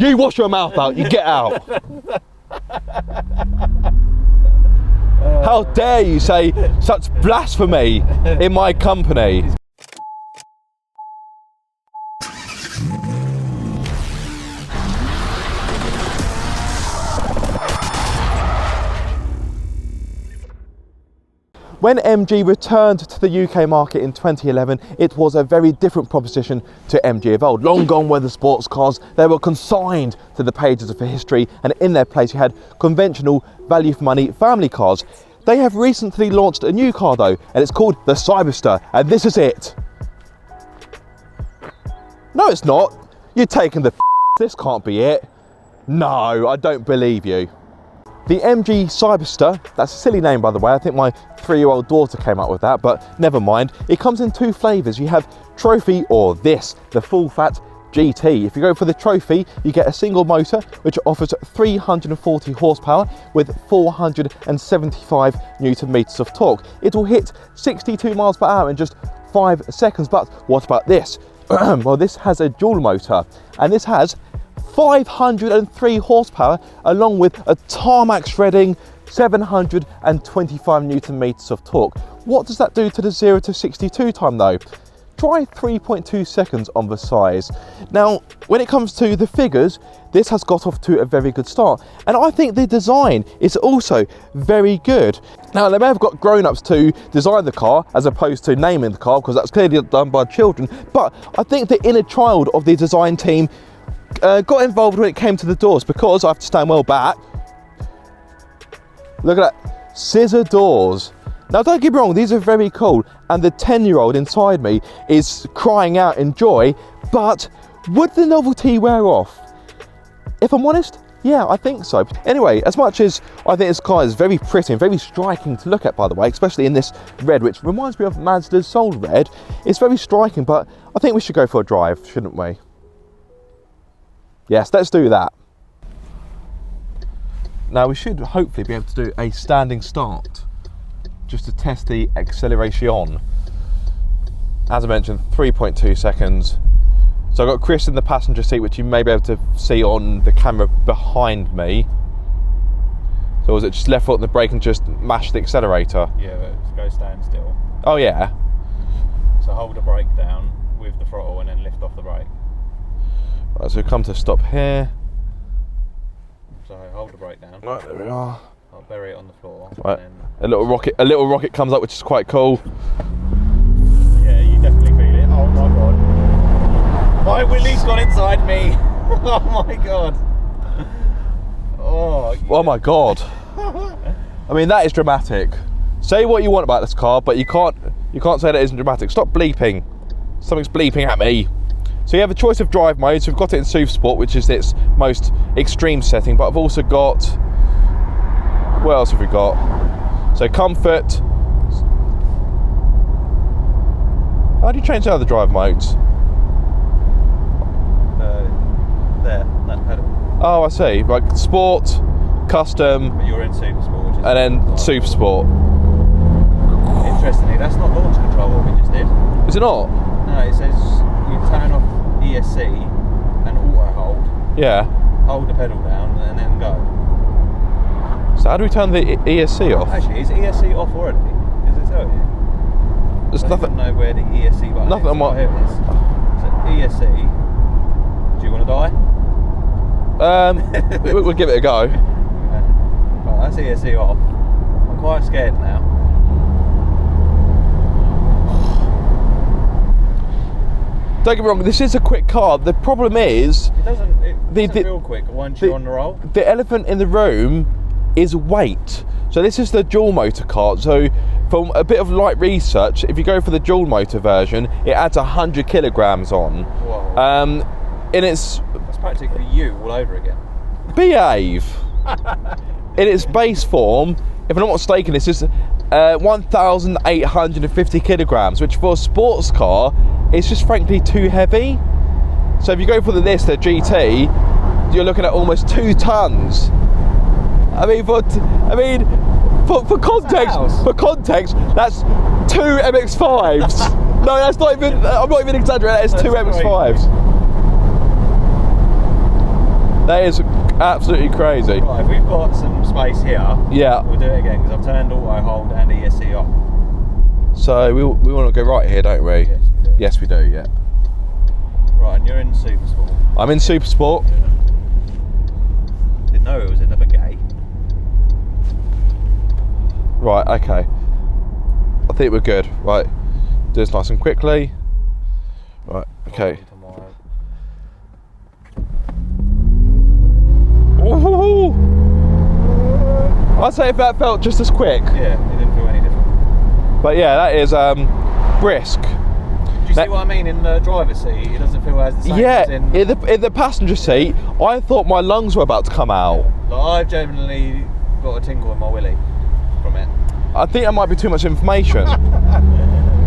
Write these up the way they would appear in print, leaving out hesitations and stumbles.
You wash your mouth out, you get out. How dare you say such blasphemy in my company? When MG returned to the UK market in 2011, it was a very different proposition to MG of old. Long gone were the sports cars. They were consigned to the pages of history, and in their place you had conventional value for money family cars. They have recently launched a new car though, and it's called the Cyberster, and this is it. No, it's not. You're taking the this can't be it. No, I don't believe you. The MG Cyberster, that's a silly name by the way, I think my 3-year-old daughter came up with that, but never mind. It comes in 2 flavours. You have Trophy or this, the full fat GT. If you go for the Trophy, you get a single motor which offers 340 horsepower with 475 Newton meters of torque. It will hit 62 miles per hour in just 5 seconds, but what about this? Well, this has a dual motor, and this has 503 horsepower along with a tarmac shredding 725 Newton meters of torque. What does that do to the 0 to 62 time though? Try 3.2 seconds on the size. Now, when it comes to the figures, this has got off to a very good start, and I think the design is also very good. Now, they may have got grown-ups to design the car as opposed to naming the car, because that's clearly done by children, but I think the inner child of the design team got involved when it came to the doors, because I have to stand well back. Look at that, scissor doors. Now don't get me wrong, these are very cool, and the 10-year-old inside me is crying out in joy, but would the novelty wear off? If I'm honest, yeah, I think so. Anyway, as much as I think this car is very pretty and very striking to look at, by the way, especially in this red, which reminds me of Mazda's Soul Red, it's very striking, but I think we should go for a drive, shouldn't we? Yes, let's do that. Now we should hopefully be able to do a standing start just to test the acceleration. As I mentioned, 3.2 seconds. So I've got Chris in the passenger seat, which you may be able to see on the camera behind me. So was it just left foot on the brake and just mash the accelerator? Yeah, but go stand still. Oh yeah. So hold the brake down with the throttle and then lift off the brake. Right, so we come to stop here. So hold the brake down. Right, there we are. I'll bury it on the floor. Right. And then A little rocket comes up, which is quite cool. yeah, you definitely feel it. Oh my god. My Willie's gone inside me. Oh my god. Oh. Yeah. Oh my god. I mean, that is dramatic. Say what you want about this car, but you can't say that isn't dramatic. Stop bleeping. Something's bleeping at me. So you have a choice of drive modes. We've got it in SUV Sport, which is its most extreme setting, but I've also got, what else have we got? So comfort. How do you change the other drive modes? There, that pedal. Oh, I see. Like Sport, Custom, But you're in Super Sport, which is and then Super Sport. Interestingly, that's not launch control what we just did. Is it not? No, it says you turn off ESC and auto hold. Yeah. Hold the pedal down and then go. So how do we turn the ESC off? Actually, is ESC off already? Does it tell you? There's I don't nothing. even know where the ESC button Nothing is. on my. Oh, here it is. So ESC. Do you want to die? We'll give it a go. Right, that's ESC off. I'm quite scared now. Don't get me wrong, this is a quick car. The problem is, It doesn't The- feel quick once you're on the roll. the elephant in the room is weight. So this is the dual motor car. So from a bit of light research, if you go for the dual motor version, it adds 100 kilograms on. Whoa. In its That's practically you all over again. behave. In its base form, if I'm not mistaken, this is 1,850 kilograms, which for a sports car is just frankly too heavy. So if you go for the GT, you're looking at almost 2 tons. For context, that's 2 MX-5s. No, that's not even. I'm not even exaggerating. That's 2 MX-5s. That is absolutely crazy. Right, if we've got some space here, Yeah. we'll do it again because I've turned auto hold and ESC off. So we want to go right here, don't we? Yes, we do. Yes, we do, yeah. Right, and you're in Super Sport. I'm in Super Sport. Yeah. Didn't know it was in a bagay. Right, okay. I think we're good. Right, do this nice and quickly. Right, okay. Ooh. I'd say if that felt just as quick. Yeah, it didn't feel any different. But yeah, that is brisk. Do you see what I mean in the driver's seat? It doesn't feel as the same Yeah, as in the passenger seat, I thought my lungs were about to come out. Like, I've genuinely got a tingle in my willy from it. I think that might be too much information.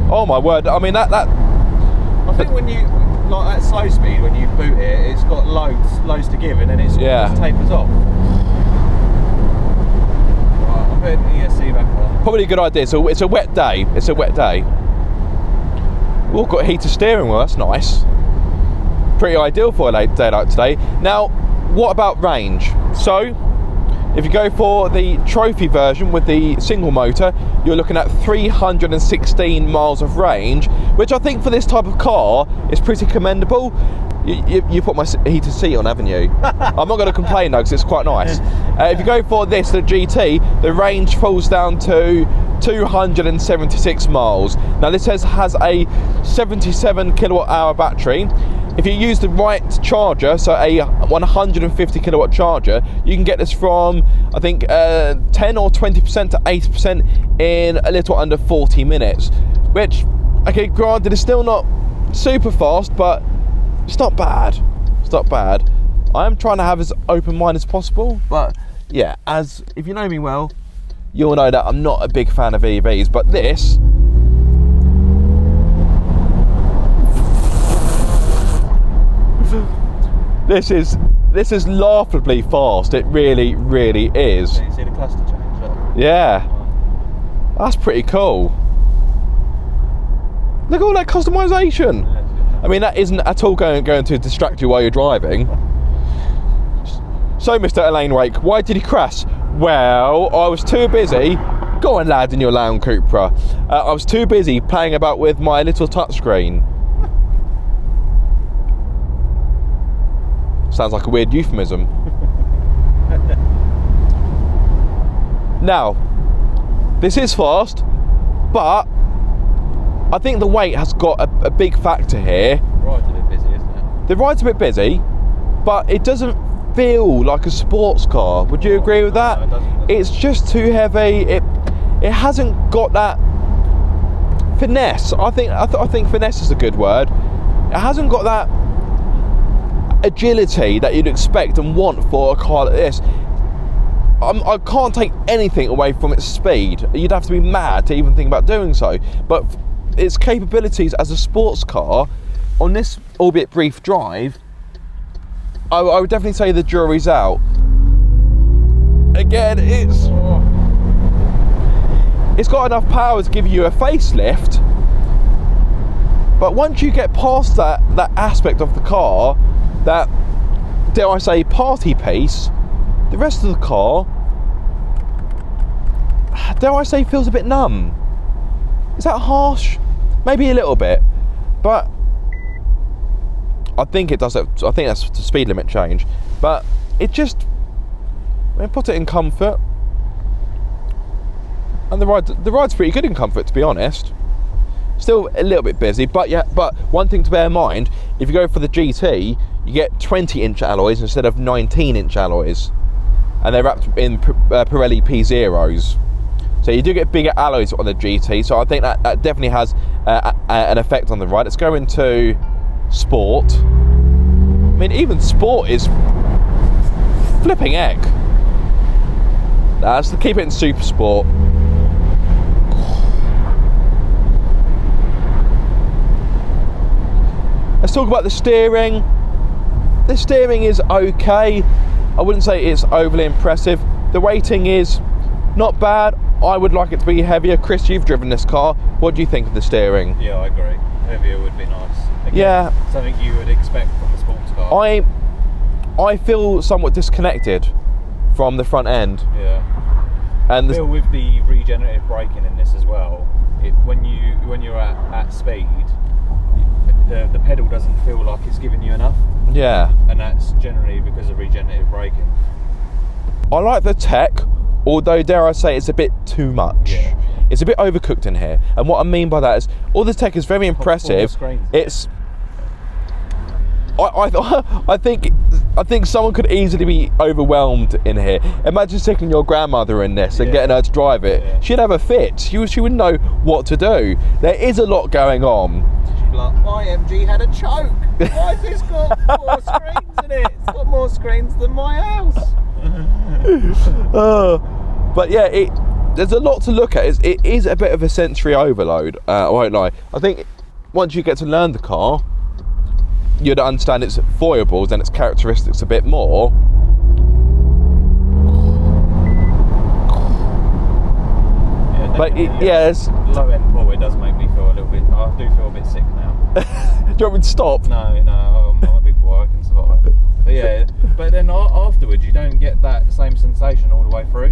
Oh my word! I mean that. I think when you like at slow speed, when you boot it, it's got loads to give, and then it sort of just tapers off. Right, I'm putting ESC back on. Probably a good idea. So it's a wet day. It's a wet day. We've all got heated steering wheel. That's nice. Pretty ideal for a day like today. Now, what about range? So, if you go for the trophy version with the single motor, you're looking at 316 miles of range, which I think for this type of car is pretty commendable. You put my heated seat on, haven't you? I'm not going to complain though, because it's quite nice. If you go for this, the GT, the range falls down to 276 miles. Now this has a 77 kilowatt hour battery. If you use the right charger, so a 150 kilowatt charger, you can get this from, I think, 10 or 20% to 80% in a little under 40 minutes. Which, okay, granted, is still not super fast, but it's not bad. It's not bad. I am trying to have as open mind as possible, but yeah, as if you know me well, you'll know that I'm not a big fan of EVs, but this. This is laughably fast. It really, really is. You see the cluster change? Look. Yeah, that's pretty cool. Look at all that customization. Yeah, I mean, that isn't at all going to distract you while you're driving. So, Mr. Elaine Wake, why did he crash? Well, I was too busy. Go on, lad, in your Land Cupra. I was too busy playing about with my little touchscreen. Sounds like a weird euphemism. Now, this is fast, but I think the weight has got a big factor here. The ride's a bit busy, isn't it? The ride's a bit busy, but it doesn't feel like a sports car. Would you agree with that? No, it doesn't. It's just too heavy. It hasn't got that finesse. I think finesse is a good word. It hasn't got that agility that you'd expect and want for a car like this. I can't take anything away from its speed. You'd have to be mad to even think about doing so. But its capabilities as a sports car, on this albeit brief drive, I would definitely say the jury's out. Again, it's got enough power to give you a facelift, but once you get past that aspect of the car, that, dare I say, party piece, the rest of the car, dare I say, feels a bit numb. Is that harsh? Maybe a little bit, but I think it does. I think that's the speed limit change, but it just, I mean, put it in comfort, and the ride's pretty good in comfort, to be honest. Still a little bit busy, but yeah. But one thing to bear in mind: if you go for the GT, you get 20-inch alloys instead of 19-inch alloys, and they're wrapped in Pirelli P0s. So you do get bigger alloys on the GT. So I think that definitely has an effect on the ride. Let's go into Sport. I mean, even Sport is flipping heck. Let's keep it in Super Sport. Let's talk about the steering. The steering is okay. I wouldn't say it's overly impressive. The weighting is not bad. I would like it to be heavier. Chris, you've driven this car. What do you think of the steering? Yeah, I agree. Heavier would be nice. Again, Yeah. Something you would expect from a sports car. I feel somewhat disconnected from the front end. Yeah. And I feel with the regenerative braking in this as well, when you're at speed, the pedal doesn't feel like it's giving you enough. yeah, And that's generally because of regenerative braking. I like the tech, although dare I say it's a bit too much. Yeah. It's a bit overcooked in here, and what I mean by that is all the tech is very impressive. It's I think someone could easily be overwhelmed in here. Imagine sticking your grandmother in this and getting her to drive it. Yeah. She'd have a fit. She wouldn't know what to do. There is a lot going on. She'd be like, my MG had a choke. Why has this got 4 screens in it? It's got more screens than my house. But yeah, there's a lot to look at. It is a bit of a sensory overload. I won't lie. I think once you get to learn the car, you'd understand its foibles and its characteristics a bit more. Yeah, But it's low end pull, it does make me feel a little bit. I do feel a bit sick now. do you want me to stop? No, I'm not a big boy. I can survive. But yeah, but then afterwards, you don't get that same sensation all the way through.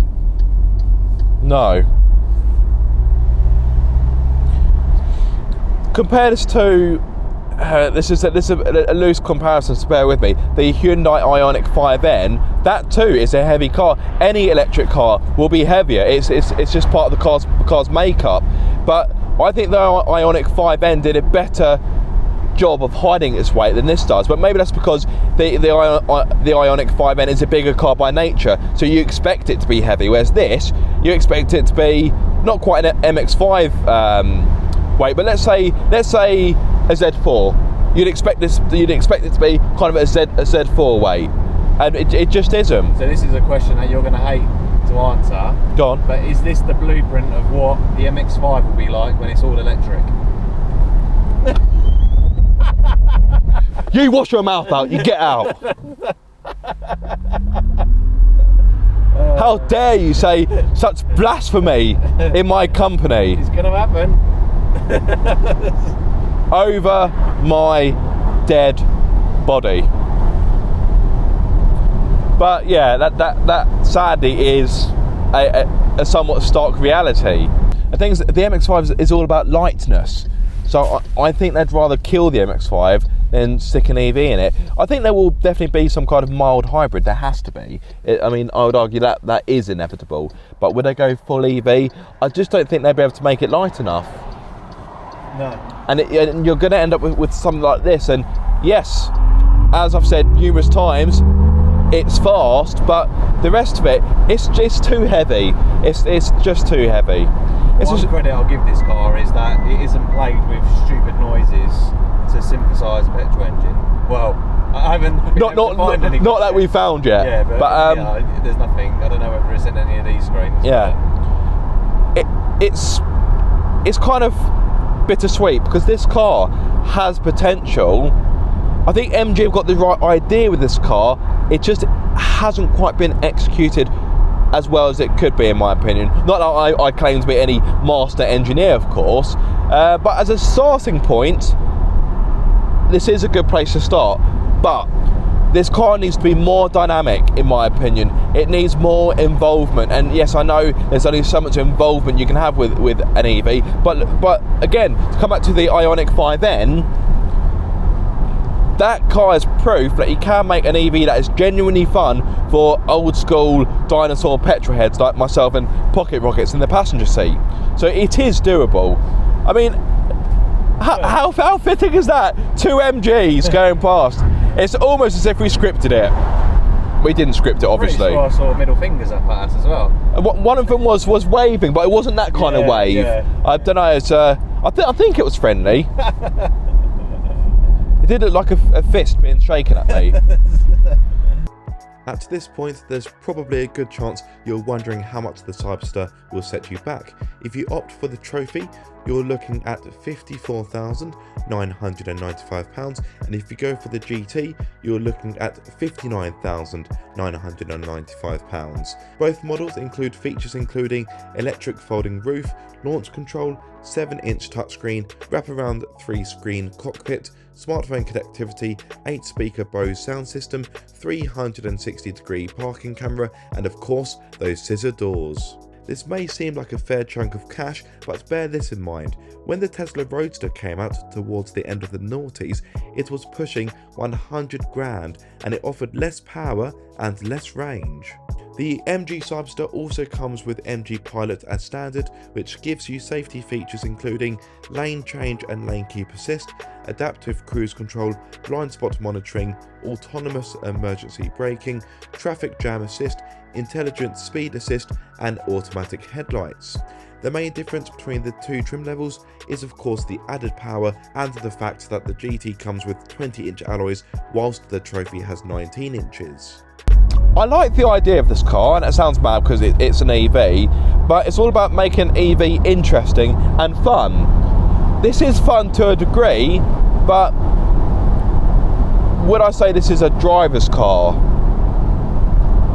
No. Compare this to this is a loose comparison, so bear with me. The Hyundai Ioniq 5N, that too is a heavy car. Any electric car will be heavier. It's just part of the car's makeup. But I think the Ioniq 5N did a better job of hiding its weight than this does. But maybe that's because the Ioniq 5N is a bigger car by nature, so you expect it to be heavy. Whereas this, you expect it to be not quite an MX-5 weight, but let's say a Z4. You'd expect it to be kind of a Z4 weight, and it just isn't. So this is a question that you're going to hate to answer. Go on. But is this the blueprint of what the MX-5 will be like when it's all electric? You wash your mouth out. You get out. How dare you say such blasphemy in my company? It's going to happen. Over my dead body. But yeah, that sadly is a somewhat stark reality. I think the MX-5 is all about lightness. So I think they'd rather kill the MX-5 than stick an EV in it. I think there will definitely be some kind of mild hybrid. There has to be. I mean, I would argue that is inevitable. But would they go full EV? I just don't think they'd be able to make it light enough. No. And you're going to end up with something like this. And yes, as I've said numerous times, it's fast, but the rest of it, it's just too heavy. It's just too heavy. One credit I'll give this car is that it isn't played with stupid noises to synthesise a petrol engine. Well, I haven't been able to find anything. Not that we found yet. Yeah, but yeah, there's nothing. I don't know whether it's in any of these screens. Yeah. It's kind of bittersweet because this car has potential. I think MG have got the right idea with this car. It just hasn't quite been executed as well as it could be, in my opinion. Not that I claim to be any master engineer, of course, but as a starting point, this is a good place to start. But this car needs to be more dynamic, in my opinion. It needs more involvement, and yes, I know there's only so much involvement you can have with an EV, but again, to come back to the Ioniq 5N, that car is proof that you can make an EV that is genuinely fun for old school dinosaur petrol heads like myself and pocket rockets in the passenger seat. So it is doable. I mean, how fitting is that? 2 MGs going past. It's almost as if we scripted it. We didn't script it, obviously. Pretty sure I saw middle fingers up at us as well. One of them was waving, but it wasn't that kind of wave. Yeah. I don't know. It's I think it was friendly. It did look like a fist being shaken at me. At this point, there's probably a good chance you're wondering how much the Cyberster will set you back. If you opt for the trophy, you're looking at £54,995, and if you go for the GT, you're looking at £59,995. Both models include features including electric folding roof, launch control, 7-inch touchscreen, wraparound 3-screen cockpit, smartphone connectivity, 8-speaker Bose sound system, 360-degree parking camera, and of course those scissor doors. This may seem like a fair chunk of cash, but bear this in mind, when the Tesla Roadster came out towards the end of the noughties, it was pushing 100 grand and it offered less power and less range. The MG Cyberster also comes with MG Pilot as standard, which gives you safety features including lane change and lane keep assist, adaptive cruise control, blind spot monitoring, autonomous emergency braking, traffic jam assist, intelligent speed assist, and automatic headlights. The main difference between the two trim levels is of course the added power and the fact that the GT comes with 20-inch alloys whilst the Trophy has 19 inches. I like the idea of this car, and it sounds mad because it's an EV, but it's all about making EV interesting and fun. This is fun to a degree, but would I say this is a driver's car?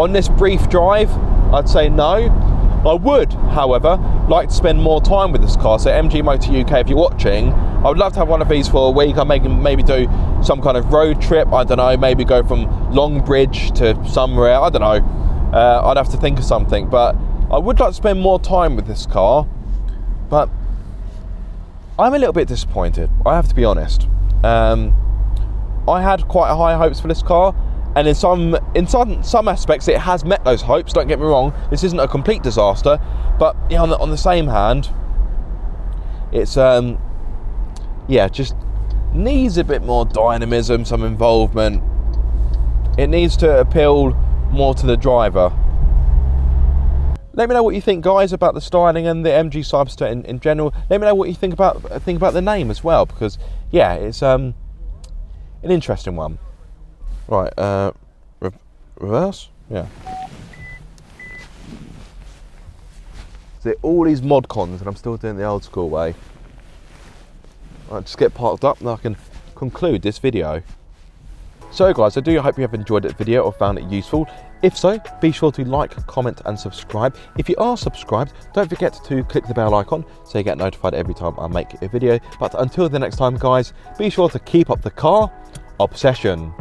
On this brief drive, I'd say no. I would, however, like to spend more time with this car. So MG Motor UK, if you're watching, I would love to have one of these for a week. I'm making maybe do some kind of road trip. I don't know, maybe go from Longbridge to somewhere. I don't know. I'd have to think of something. But I would like to spend more time with this car. But I'm a little bit disappointed, I have to be honest. I had quite high hopes for this car. And in some aspects, it has met those hopes. Don't get me wrong. This isn't a complete disaster, but yeah, on the same hand, it's just needs a bit more dynamism, some involvement. It needs to appeal more to the driver. Let me know what you think, guys, about the styling and the MG Cyberster in general. Let me know what you think about the name as well, because yeah, it's an interesting one. Right, reverse? Yeah. So all these mod cons and I'm still doing the old school way. Right, just get parked up and I can conclude this video. So guys, I do hope you have enjoyed this video or found it useful. If so, be sure to like, comment and subscribe. If you are subscribed, don't forget to click the bell icon so you get notified every time I make a video. But until the next time guys, be sure to keep up the car obsession.